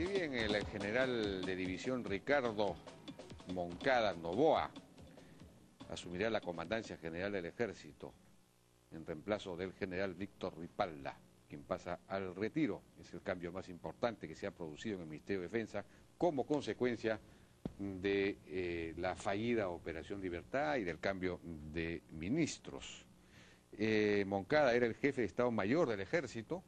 Si bien el general de división Ricardo Moncada Novoa asumirá la comandancia general del Ejército en reemplazo del general Víctor Ripalda, quien pasa al retiro. Es el cambio más importante que se ha producido en el Ministerio de Defensa como consecuencia de la fallida Operación Libertad y del cambio de ministros. Moncada era el jefe de Estado Mayor del Ejército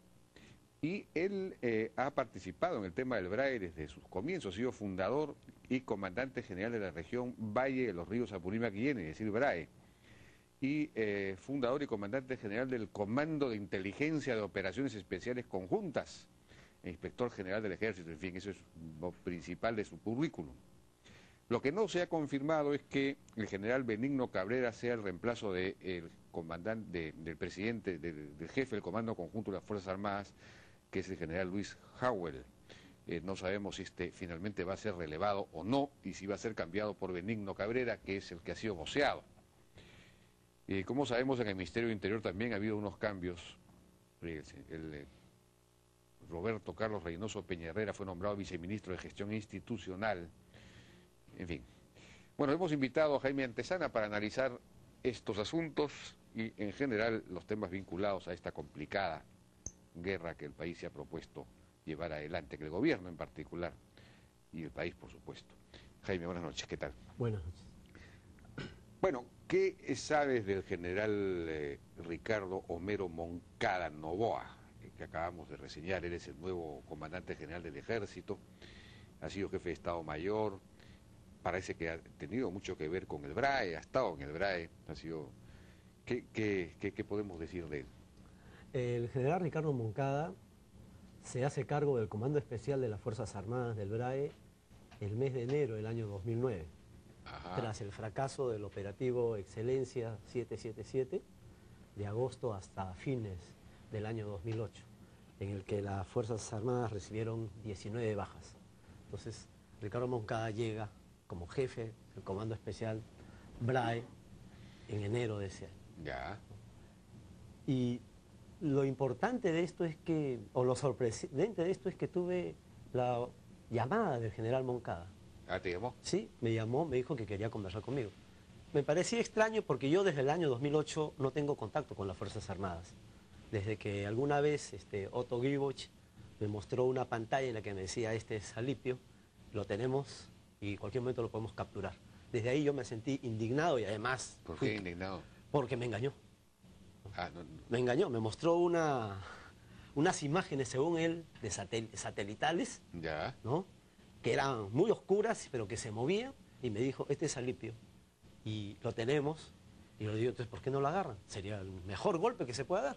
y él ha participado en el tema del BRAE desde sus comienzos, ha sido fundador y comandante general de la región Valle de los Ríos Apurímac-Guillén, es decir, BRAE, y fundador y comandante general del Comando de Inteligencia de Operaciones Especiales Conjuntas, inspector general del Ejército, en fin, eso es lo principal de su currículum. Lo que no se ha confirmado es que el general Benigno Cabrera sea el reemplazo del comandante, del presidente, del jefe del Comando Conjunto de las Fuerzas Armadas, que es el general Luis Howell. No sabemos si finalmente va a ser relevado o no, y si va a ser cambiado por Benigno Cabrera, que es el que ha sido voceado. Como sabemos, en el Ministerio del Interior también ha habido unos cambios. Roberto Carlos Reynoso Peña Herrera fue nombrado viceministro de Gestión Institucional. En fin. Bueno, hemos invitado a Jaime Antezana para analizar estos asuntos y, en general, los temas vinculados a esta complicada guerra que el país se ha propuesto llevar adelante, que el gobierno en particular, y el país, por supuesto. Jaime, buenas noches, ¿qué tal? Buenas noches. Bueno, ¿qué sabes del general Ricardo Homero Moncada Novoa, que acabamos de reseñar? Él es el nuevo comandante general del Ejército, ha sido jefe de Estado Mayor, parece que ha tenido mucho que ver con el BRAE, ha estado en el BRAE, ha sido... ¿Qué podemos decir de él? El general Ricardo Moncada se hace cargo del Comando Especial de las Fuerzas Armadas del BRAE el mes de enero del año 2009. Ajá. Tras el fracaso del operativo Excelencia 777, de agosto hasta fines del año 2008, en el que las Fuerzas Armadas recibieron 19 bajas. Entonces, Ricardo Moncada llega como jefe del Comando Especial BRAE en enero de ese año. Ya. Y lo importante de esto es que, o lo sorprendente de esto es que tuve la llamada del general Moncada. ¿Ah, te llamó? Sí, me llamó, me dijo que quería conversar conmigo. Me parecía extraño porque yo desde el año 2008 no tengo contacto con las Fuerzas Armadas. Desde que alguna vez Otto Giboch me mostró una pantalla en la que me decía, este es Alipio, lo tenemos y en cualquier momento lo podemos capturar. Desde ahí yo me sentí indignado y además... ¿Por qué indignado? Porque me engañó. Ah, no. Me engañó, me mostró unas imágenes, según él, de satelitales, ya, ¿no?, que eran muy oscuras, pero que se movían, y me dijo, este es Alipio, y lo tenemos, y lo digo, entonces, ¿por qué no lo agarran? Sería el mejor golpe que se pueda dar.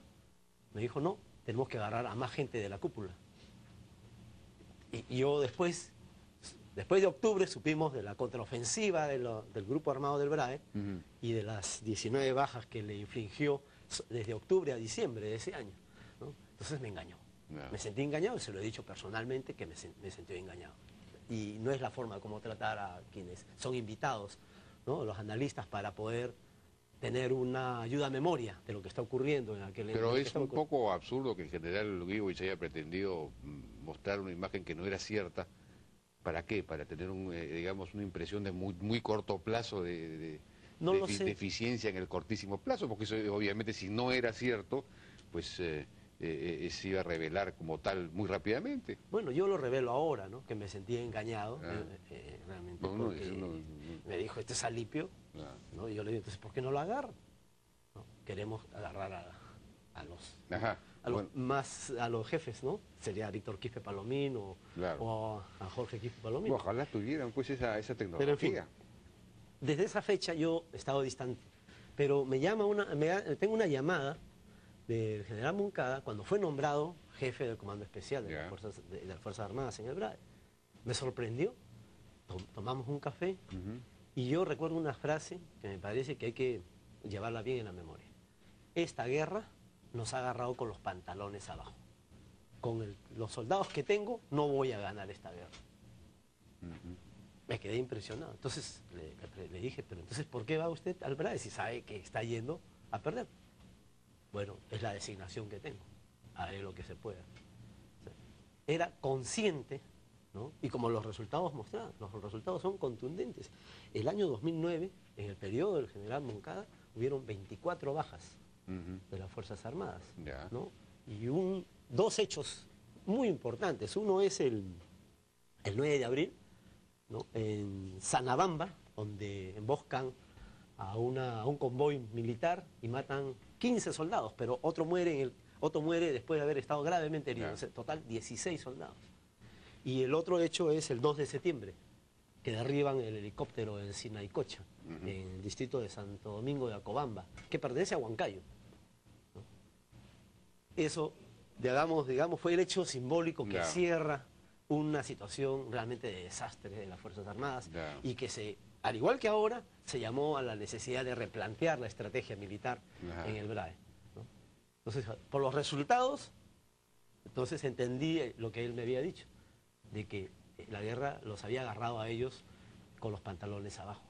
Me dijo, no, tenemos que agarrar a más gente de la cúpula. Y yo después de octubre, supimos de la contraofensiva del grupo armado del BRAE, y de las 19 bajas que le infligió desde octubre a diciembre de ese año, ¿no? Entonces me engañó. No. Me sentí engañado, y se lo he dicho personalmente que me sentí engañado. Y no es la forma como tratar a quienes son invitados, ¿no?, los analistas, para poder tener una ayuda a memoria de lo que está ocurriendo en aquel... Pero es un poco absurdo que el general Giboch haya pretendido mostrar una imagen que no era cierta. ¿Para qué? Para tener, digamos, una impresión de muy corto plazo de eficiencia en el cortísimo plazo, porque eso obviamente, si no era cierto, pues se iba a revelar como tal muy rápidamente. Bueno, yo lo revelo ahora, ¿no?, que me sentí engañado, realmente, me dijo, este es Alipio, ¿no? Y yo le digo, entonces, ¿por qué no lo agarran? ¿No? Queremos agarrar a los jefes, ¿no? Sería a Víctor Quispe Palomín o a Jorge Quispe Palomín. Ojalá tuvieran pues esa tecnología. Pero en fin, desde esa fecha yo he estado distante, pero me llama tengo una llamada del general Moncada cuando fue nombrado jefe del Comando Especial de las Fuerzas Armadas en el BRAE. Me sorprendió, tomamos un café, y yo recuerdo una frase que me parece que hay que llevarla bien en la memoria. Esta guerra nos ha agarrado con los pantalones abajo. Con los soldados que tengo no voy a ganar esta guerra. Me quedé impresionado. Entonces le dije, pero entonces, ¿por qué va usted al BRAE si sabe que está yendo a perder? Bueno, es la designación que tengo. Haré lo que se pueda. O sea, era consciente ¿no? Y como los resultados mostraban, los resultados son contundentes. El año 2009, en el periodo del general Moncada, hubieron 24 bajas de las Fuerzas Armadas, ¿no? Y dos hechos muy importantes. Uno es el 9 de abril, ¿no? En Sanabamba, donde emboscan a un convoy militar y matan 15 soldados, pero otro muere después de haber estado gravemente herido. O sea, total 16 soldados. Y el otro hecho es el 2 de septiembre, que derriban el helicóptero en Sinaicocha, en el distrito de Santo Domingo de Acobamba, que pertenece a Huancayo, ¿no? Eso, digamos, fue el hecho simbólico que cierra una situación realmente de desastre de las Fuerzas Armadas y que al igual que ahora, se llamó a la necesidad de replantear la estrategia militar en el BRAE, ¿no? Entonces, por los resultados, entonces entendí lo que él me había dicho, de que la guerra los había agarrado a ellos con los pantalones abajo,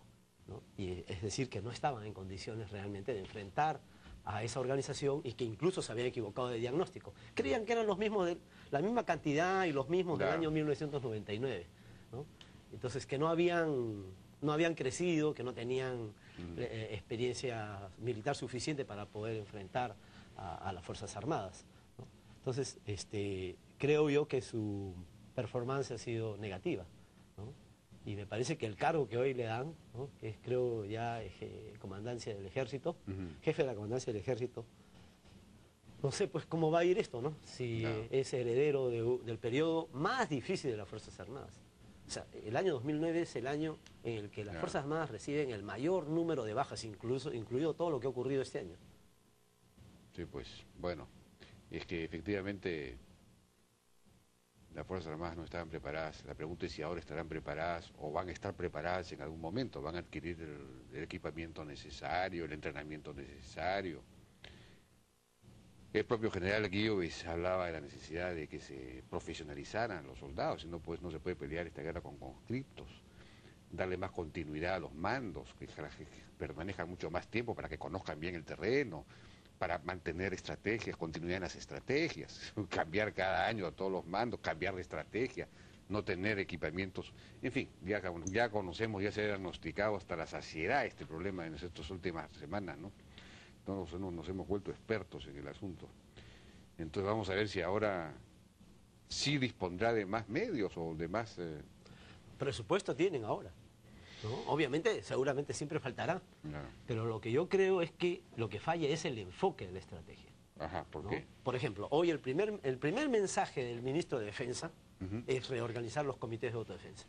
¿no? Y es decir, que no estaban en condiciones realmente de enfrentar a esa organización y que incluso se habían equivocado de diagnóstico. Creían que eran los mismos, la misma cantidad y los mismos del año 1999, ¿no? Entonces, que no habían crecido, que no tenían experiencia militar suficiente para poder enfrentar a las Fuerzas Armadas, ¿no? Entonces, creo yo que su performance ha sido negativa, ¿no? Y me parece que el cargo que hoy le dan, ¿no? Que es, creo, ya comandancia del Ejército, jefe de la comandancia del Ejército, no sé pues cómo va a ir esto, ¿no? Si es heredero del periodo más difícil de las Fuerzas Armadas. O sea, el año 2009 es el año en el que las Fuerzas Armadas reciben el mayor número de bajas, incluido todo lo que ha ocurrido este año. Sí, pues, bueno, es que efectivamente las Fuerzas Armadas no estaban preparadas. La pregunta es si ahora estarán preparadas o van a estar preparadas en algún momento, van a adquirir el equipamiento necesario, el entrenamiento necesario. El propio general Guillobes hablaba de la necesidad de que se profesionalizaran los soldados, si no, pues no se puede pelear esta guerra con conscriptos, darle más continuidad a los mandos, que permanezcan mucho más tiempo para que conozcan bien el terreno, para mantener estrategias, continuidad en las estrategias, cambiar cada año a todos los mandos, cambiar de estrategia, no tener equipamientos, en fin, ya conocemos, ya se ha diagnosticado hasta la saciedad este problema en estas últimas semanas, ¿no? Nos hemos vuelto expertos en el asunto. Entonces vamos a ver si ahora sí dispondrá de más medios o de más... Presupuesto tienen ahora, ¿no? Obviamente, seguramente siempre faltará, pero lo que yo creo es que lo que falla es el enfoque de la estrategia. Ajá, ¿por qué? Por ejemplo, hoy el primer mensaje del ministro de Defensa es reorganizar los comités de autodefensa.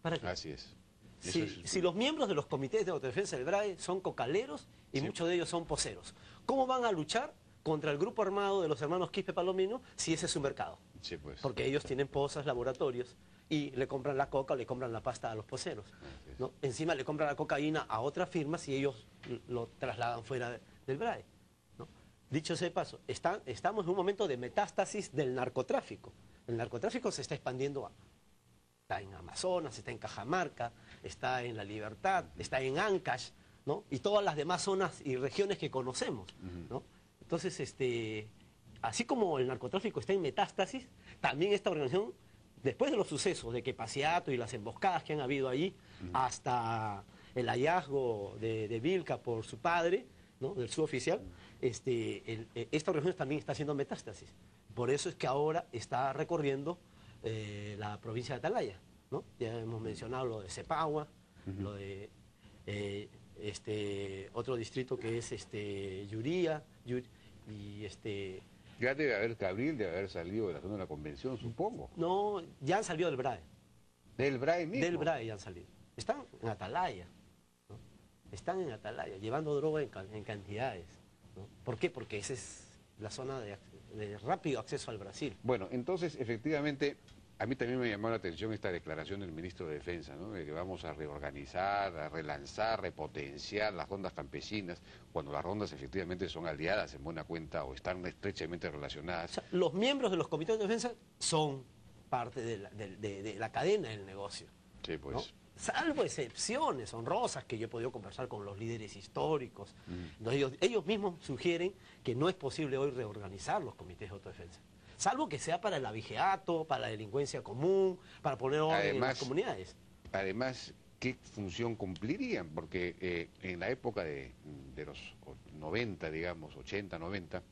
¿Para qué? Así es. Si los miembros de los comités de autodefensa del BRAE son cocaleros y muchos de ellos son poseros, ¿cómo van a luchar contra el grupo armado de los hermanos Quispe Palomino si ese es su mercado? Sí, pues. Porque ellos tienen pozas, laboratorios y le compran la coca o le compran la pasta a los poseros, ¿no? Encima le compran la cocaína a otras firmas y ellos lo trasladan fuera del BRAE, ¿no? Dicho sea de paso, estamos en un momento de metástasis del narcotráfico. El narcotráfico se está expandiendo está en Amazonas, está en Cajamarca, está en La Libertad, está en Ancash, ¿no? Y todas las demás zonas y regiones que conocemos, ¿no? Entonces, así como el narcotráfico está en metástasis, también esta organización, después de los sucesos de Quepaciato y las emboscadas que han habido allí, hasta el hallazgo de Vilca por su padre, ¿no? Del suboficial, esta organización también está haciendo metástasis. Por eso es que ahora está recorriendo la provincia de Atalaya, ¿no? Ya hemos mencionado lo de Cepagua, lo de otro distrito que es Yuría, y Ya debe haber Cabril, debe haber salido de la zona de la convención, supongo. No, ya han salido del BRAE. ¿Del BRAE mismo? Del BRAE ya han salido. Están en Atalaya, ¿no? Están en Atalaya, llevando droga en cantidades, ¿no? ¿Por qué? Porque esa es la zona de rápido acceso al Brasil. Bueno, entonces, efectivamente, a mí también me llamó la atención esta declaración del ministro de Defensa, ¿no? De que vamos a reorganizar, a relanzar, repotenciar las rondas campesinas, cuando las rondas efectivamente son aliadas en buena cuenta o están estrechamente relacionadas. O sea, los miembros de los comités de defensa son parte de la cadena del negocio. Sí, pues. ¿No? Salvo excepciones honrosas que yo he podido conversar con los líderes históricos. Entonces, ellos mismos sugieren que no es posible hoy reorganizar los comités de autodefensa. salvo que sea para el abigeato, para la delincuencia común, para poner orden en las comunidades. Además, ¿qué función cumplirían? Porque en la época de los 90, digamos, 80, 90,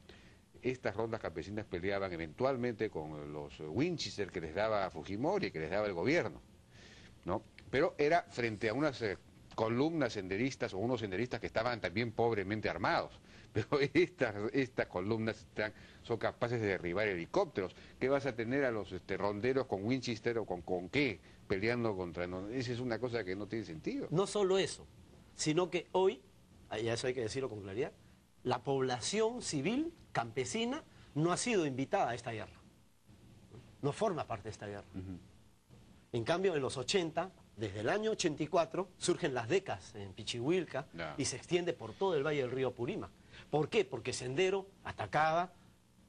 estas rondas campesinas peleaban eventualmente con los Winchester que les daba Fujimori, que les daba el gobierno, ¿no? Pero era frente a unas columnas senderistas o unos senderistas que estaban también pobremente armados. Pero estas columnas son capaces de derribar helicópteros. ¿Qué vas a tener a los ronderos con Winchester o con qué peleando contra...? No, esa es una cosa que no tiene sentido. No solo eso, sino que hoy, y eso hay que decirlo con claridad, la población civil campesina no ha sido invitada a esta guerra. No forma parte de esta guerra. En cambio, en los 80, desde el año 84, surgen las DECAS en Pichihuilca y se extiende por todo el valle del río Purímac. ¿Por qué? Porque Sendero atacaba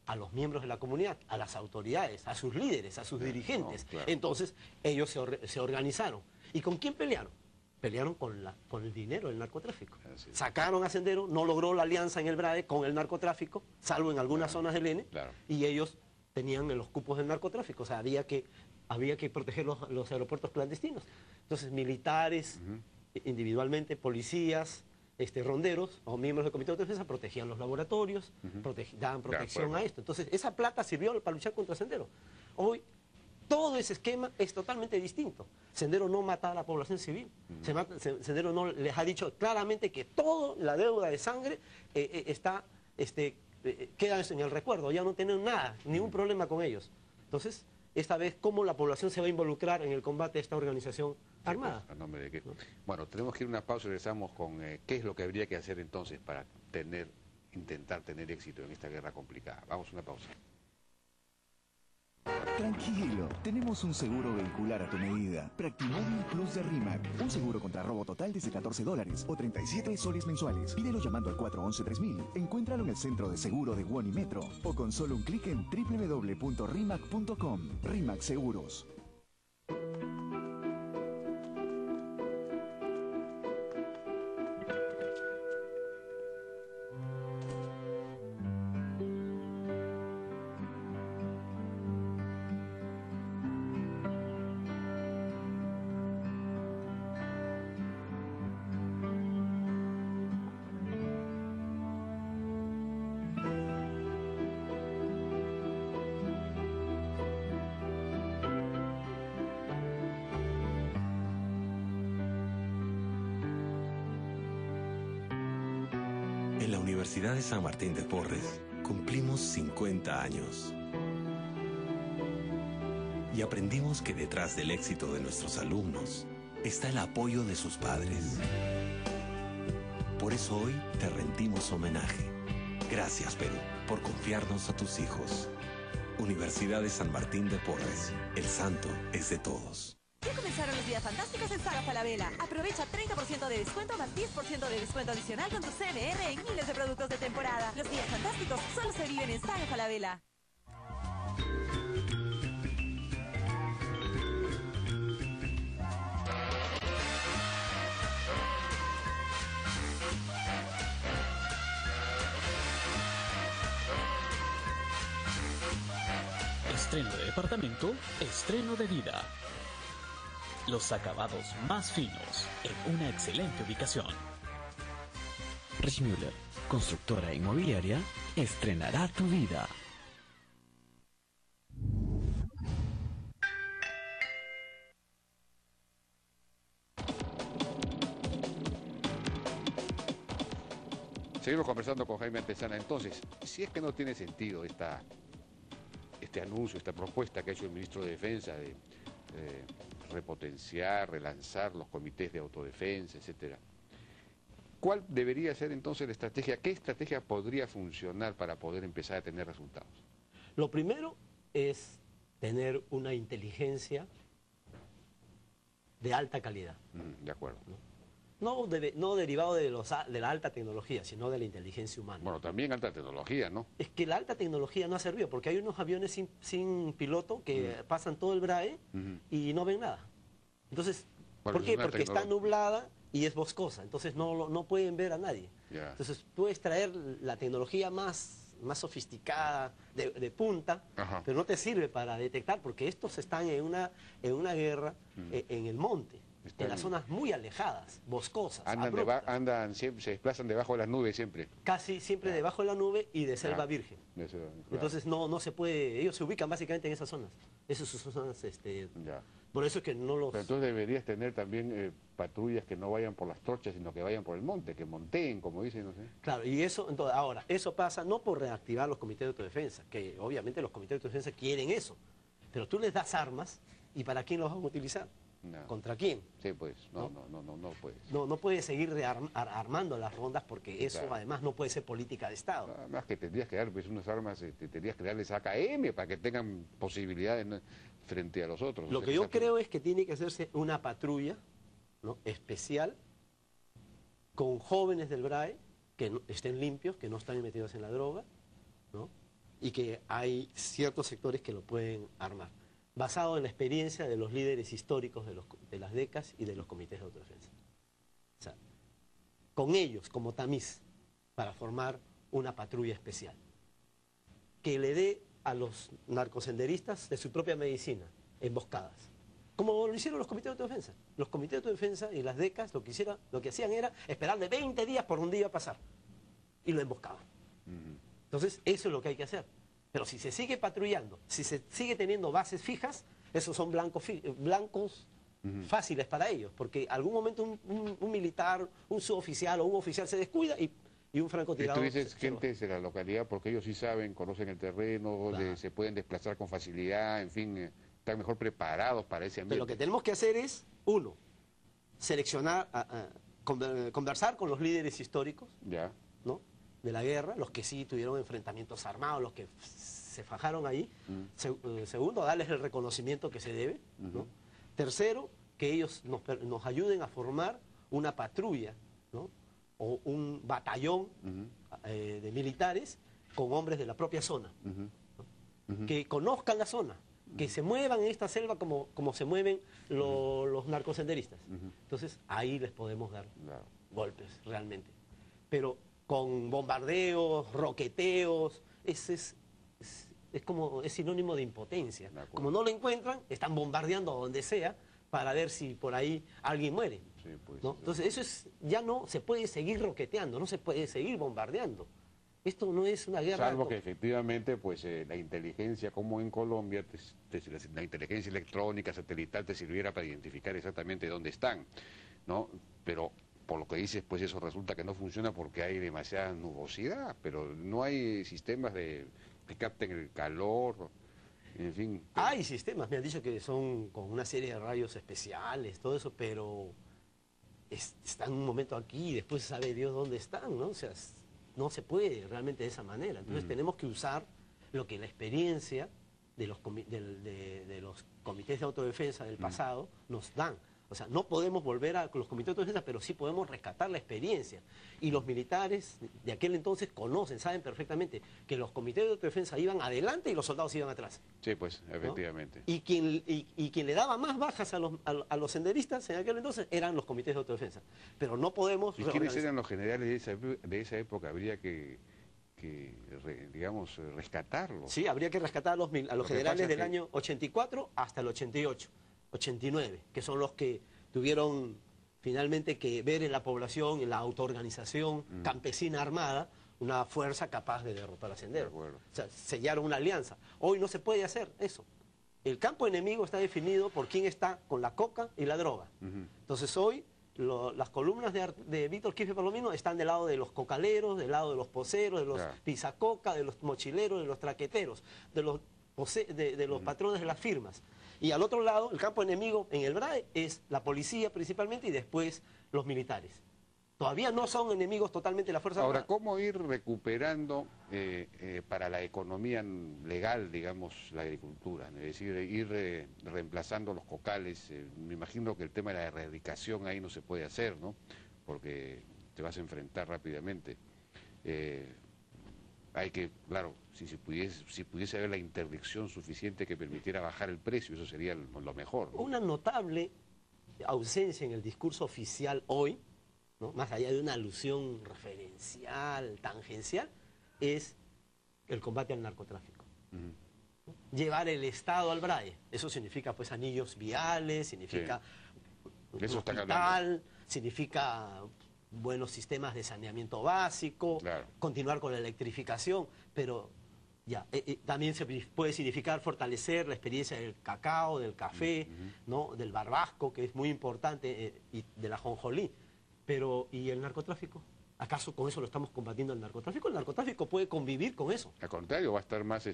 a los miembros de la comunidad, a las autoridades, a sus líderes, a sus dirigentes. Entonces, ellos se organizaron. ¿Y con quién pelearon? Pelearon con el dinero del narcotráfico. Sacaron a Sendero, no logró la alianza en el BRAE con el narcotráfico, salvo en algunas zonas del ENE, y ellos tenían los cupos del narcotráfico. O sea, había que proteger los aeropuertos clandestinos. Entonces, militares, individualmente, policías, ronderos o miembros del Comité de Defensa protegían los laboratorios, daban protección a esto. Entonces, esa plata sirvió para luchar contra Sendero. Hoy, todo ese esquema es totalmente distinto. Sendero no mata a la población civil. Sendero no les ha dicho claramente que toda la deuda de sangre queda en el recuerdo. Ya no tienen nada, ningún problema con ellos. Entonces, esta vez, ¿cómo la población se va a involucrar en el combate de esta organización armada? Pues, ¿a nombre de qué? Bueno, tenemos que ir a una pausa y regresamos con qué es lo que habría que hacer entonces para intentar tener éxito en esta guerra complicada. Vamos a una pausa. Tranquilo, tenemos un seguro vehicular a tu medida. Practimóvil Plus de RIMAC. Un seguro contra robo total desde $14 o 37 soles mensuales. Pídelo llamando al 411-3000. Encuéntralo en el centro de seguro de Won y Metro. O con solo un clic en www.rimac.com. RIMAC Seguros. En la Universidad de San Martín de Porres cumplimos 50 años. Y aprendimos que detrás del éxito de nuestros alumnos está el apoyo de sus padres. Por eso hoy te rendimos homenaje. Gracias, Perú, por confiarnos a tus hijos. Universidad de San Martín de Porres. El santo es de todos. Ya comenzaron los días fantásticos en Saga Falabella. Aprovecha 30% de descuento más 10% de descuento adicional con tu CMR en miles de productos de temporada. Los días fantásticos solo se viven en Saga Falabella. Estreno de departamento, estreno de vida. Los acabados más finos en una excelente ubicación. Richmüller, constructora inmobiliaria, estrenará tu vida. Seguimos conversando con Jaime Antezana. Entonces, si es que no tiene sentido este anuncio, esta propuesta que ha hecho el ministro de Defensa de repotenciar, relanzar los comités de autodefensa, etcétera, ¿cuál debería ser entonces la estrategia? ¿Qué estrategia podría funcionar para poder empezar a tener resultados? Lo primero es tener una inteligencia de alta calidad. De acuerdo. No derivado de la alta tecnología, sino de la inteligencia humana. Bueno, también alta tecnología, ¿no? Es que la alta tecnología no ha servido, porque hay unos aviones sin piloto que pasan todo el BRAE y no ven nada. Entonces, bueno, ¿por qué? Porque está nublada y es boscosa, entonces no pueden ver a nadie. Entonces, puedes traer la tecnología más más sofisticada, de punta, Ajá. pero no te sirve para detectar, porque estos están en una guerra en el monte, en las zonas muy alejadas, boscosas, Andan siempre, se desplazan debajo de las nubes siempre. casi siempre debajo de la nube y de selva virgen. Claro. Entonces no se puede, ellos se ubican básicamente en esas zonas. Esas son zonas, Ya. por eso es que no los... Pero entonces deberías tener también patrullas que no vayan por las trochas, sino que vayan por el monte, que monteen, como dicen, no sé. Claro, y eso, entonces, ahora, eso pasa no por reactivar los comités de autodefensa, que obviamente los comités de autodefensa quieren eso, pero tú les das armas, ¿y para quién los van a utilizar? No. ¿Contra quién? Sí, pues, no puedes. No puedes seguir armando las rondas porque eso Claro. además no puede ser política de Estado. Nada más que tendrías que dar pues, unas armas, tendrías que darles AKM para que tengan posibilidades, ¿no?, frente a los otros. Lo que yo creo es que tiene que hacerse una patrulla, ¿no?, especial con jóvenes del BRAE que estén limpios, que no están metidos en la droga, ¿no?, y que hay ciertos sectores que lo pueden armar, basado en la experiencia de los líderes históricos de las DECAS y de los comités de autodefensa. O sea, con ellos como tamiz para formar una patrulla especial que le dé a los narcosenderistas de su propia medicina, emboscadas. Como lo hicieron los comités de autodefensa. Los comités de autodefensa y las DECAS lo que hacían era esperarle 20 días por donde iba a pasar. Y lo emboscaban. Entonces, eso es lo que hay que hacer. Pero si se sigue patrullando, si se sigue teniendo bases fijas, esos son blancos fáciles para ellos. Porque algún momento un militar, un suboficial o un oficial se descuida y un francotirador... Tú dices gente de la localidad porque ellos sí saben, conocen el terreno, Claro. se pueden desplazar con facilidad, en fin, están mejor preparados para ese Pero ambiente. lo que tenemos que hacer es, uno, seleccionar, conversar con los líderes históricos, Ya. ¿no?, de la guerra, los que sí tuvieron enfrentamientos armados, los que se fajaron ahí. Segundo, darles el reconocimiento que se debe, ¿no? Tercero, que ellos nos ayuden a formar una patrulla, ¿no?, o un batallón de militares con hombres de la propia zona, ¿no?, que conozcan la zona, que se muevan en esta selva como se mueven los narcosenderistas. Entonces, ahí les podemos dar Claro. golpes, realmente. Pero con bombardeos, roqueteos, es sinónimo de impotencia. De acuerdo. Como no lo encuentran, están bombardeando a donde sea para ver si por ahí alguien muere. Sí, pues, ¿no? Entonces, ya no se puede seguir roqueteando, no se puede seguir bombardeando. Esto no es una guerra... salvo que efectivamente pues la inteligencia, como en Colombia, la inteligencia electrónica, satelital, te sirviera para identificar exactamente dónde están, ¿no? Pero por lo que dices, pues eso resulta que no funciona porque hay demasiada nubosidad, pero no hay sistemas que capten el calor, en fin. Hay sistemas, me han dicho que son con una serie de rayos especiales, todo eso, pero están un momento aquí y después sabe Dios dónde están, ¿no? O sea, no se puede realmente de esa manera. Entonces tenemos que usar lo que la experiencia de los comités de autodefensa del pasado nos dan. O sea, no podemos volver a los comités de autodefensa, pero sí podemos rescatar la experiencia. Y los militares de aquel entonces conocen, saben perfectamente que los comités de autodefensa iban adelante y los soldados iban atrás. Sí, pues, ¿no? efectivamente. Y quien le daba más bajas a los senderistas en aquel entonces eran los comités de autodefensa. Pero no podemos... ¿Y quiénes eran los generales de esa época? Habría que digamos, rescatarlos. Sí, habría que rescatar a los generales del año 84 hasta el 88, 89, que son los que tuvieron finalmente que ver en la población, en la autoorganización campesina armada, una fuerza capaz de derrotar a Sendero. De acuerdo. O sea, sellaron una alianza. Hoy no se puede hacer eso. El campo enemigo está definido por quién está con la coca y la droga. Entonces hoy las columnas de Víctor Quispe Palomino están del lado de los cocaleros, del lado de los poceros, de los pisacoca, de los mochileros, de los traqueteros, de los patrones de las firmas. Y al otro lado, el campo enemigo en el BRAE es la policía principalmente y después los militares. Todavía no son enemigos totalmente la Fuerza Ahora, Armada. ¿cómo ir recuperando para la economía legal, digamos, la agricultura? Es decir, ir reemplazando los cocales. Me imagino que el tema de la erradicación ahí no se puede hacer, ¿no? Porque te vas a enfrentar rápidamente. Hay que, claro, si pudiese haber la interdicción suficiente que permitiera bajar el precio, eso sería lo mejor, ¿no? Una notable ausencia en el discurso oficial hoy, ¿no?, más allá de una alusión referencial, tangencial, es el combate al narcotráfico. Llevar el Estado al BRAE, eso significa pues anillos viales, significa un hospital, significa buenos sistemas de saneamiento básico, continuar con la electrificación, pero ya, también se puede significar fortalecer la experiencia del cacao, del café, ¿no? Del barbasco, que es muy importante, y de la jonjolí. Pero, ¿y el narcotráfico? ¿Acaso con eso lo estamos combatiendo el narcotráfico? El narcotráfico puede convivir con eso. Al contrario, va a estar más,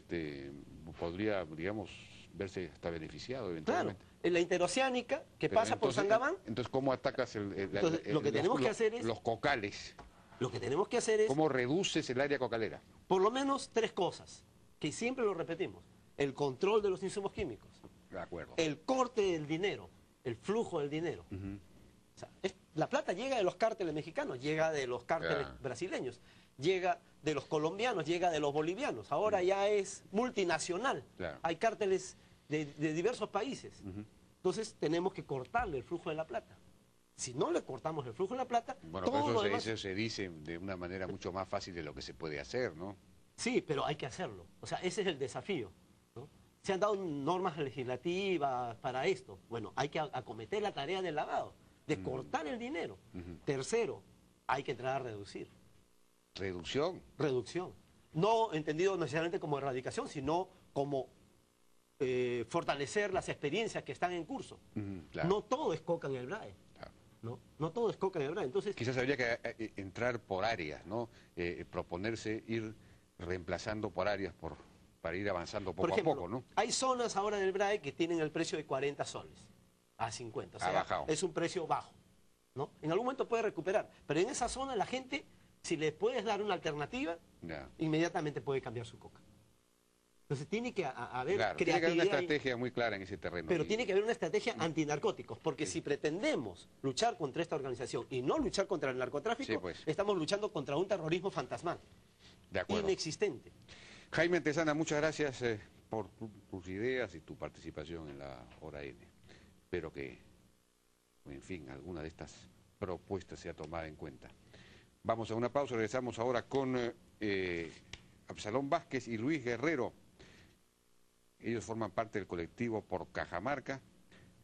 podría, digamos, verse hasta beneficiado eventualmente. Claro, en la interoceánica, que pasa por Sangabán. Entonces, ¿cómo atacas lo que tenemos que hacer es... los cocales? Lo que tenemos que hacer es... ¿Cómo reduces el área cocalera? Por lo menos 3 cosas, que siempre lo repetimos. El control de los insumos químicos. De acuerdo. El corte del dinero, el flujo del dinero. O sea, la plata llega de los cárteles mexicanos, llega de los cárteles brasileños, llega de los colombianos, llega de los bolivianos. Ahora ya es multinacional. Hay cárteles de diversos países. Entonces tenemos que cortarle el flujo de la plata. Si no le cortamos el flujo de la plata, bueno, todo eso se dice de una manera mucho más fácil de lo que se puede hacer, ¿no? Sí, pero hay que hacerlo. O sea, ese es el desafío, ¿no? Se han dado normas legislativas para esto. Bueno, hay que acometer la tarea del lavado, de cortar el dinero. Tercero, hay que entrar a reducir. ¿Reducción? Reducción. No entendido necesariamente como erradicación, sino como fortalecer las experiencias que están en curso. No todo es coca en el BRAE. No todo es coca en el BRAE. Entonces, quizás habría que entrar por áreas, ¿no? Proponerse ir reemplazando por áreas para ir avanzando poco a poco, ¿no? Hay zonas ahora del BRAE que tienen el precio de 40 soles a 50. O sea, bajado. Es un precio bajo, ¿no? En algún momento puede recuperar, pero en esa zona la gente, si le puedes dar una alternativa, inmediatamente puede cambiar su coca. Entonces tiene que haber creatividad. Tiene que haber una estrategia muy clara en ese terreno. Pero tiene que haber una estrategia antinarcóticos, porque si pretendemos luchar contra esta organización y no luchar contra el narcotráfico, estamos luchando contra un terrorismo fantasmal. De acuerdo. Inexistente. Jaime Antezana, muchas gracias por tus ideas y tu participación en la Hora N. Espero que, en fin, alguna de estas propuestas sea tomada en cuenta. Vamos a una pausa, regresamos ahora con Absalón Vázquez y Luis Guerrero. Ellos forman parte del colectivo Por Cajamarca.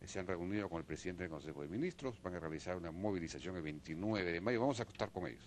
Se han reunido con el presidente del Consejo de Ministros. Van a realizar una movilización el 29 de mayo. Vamos a estar con ellos.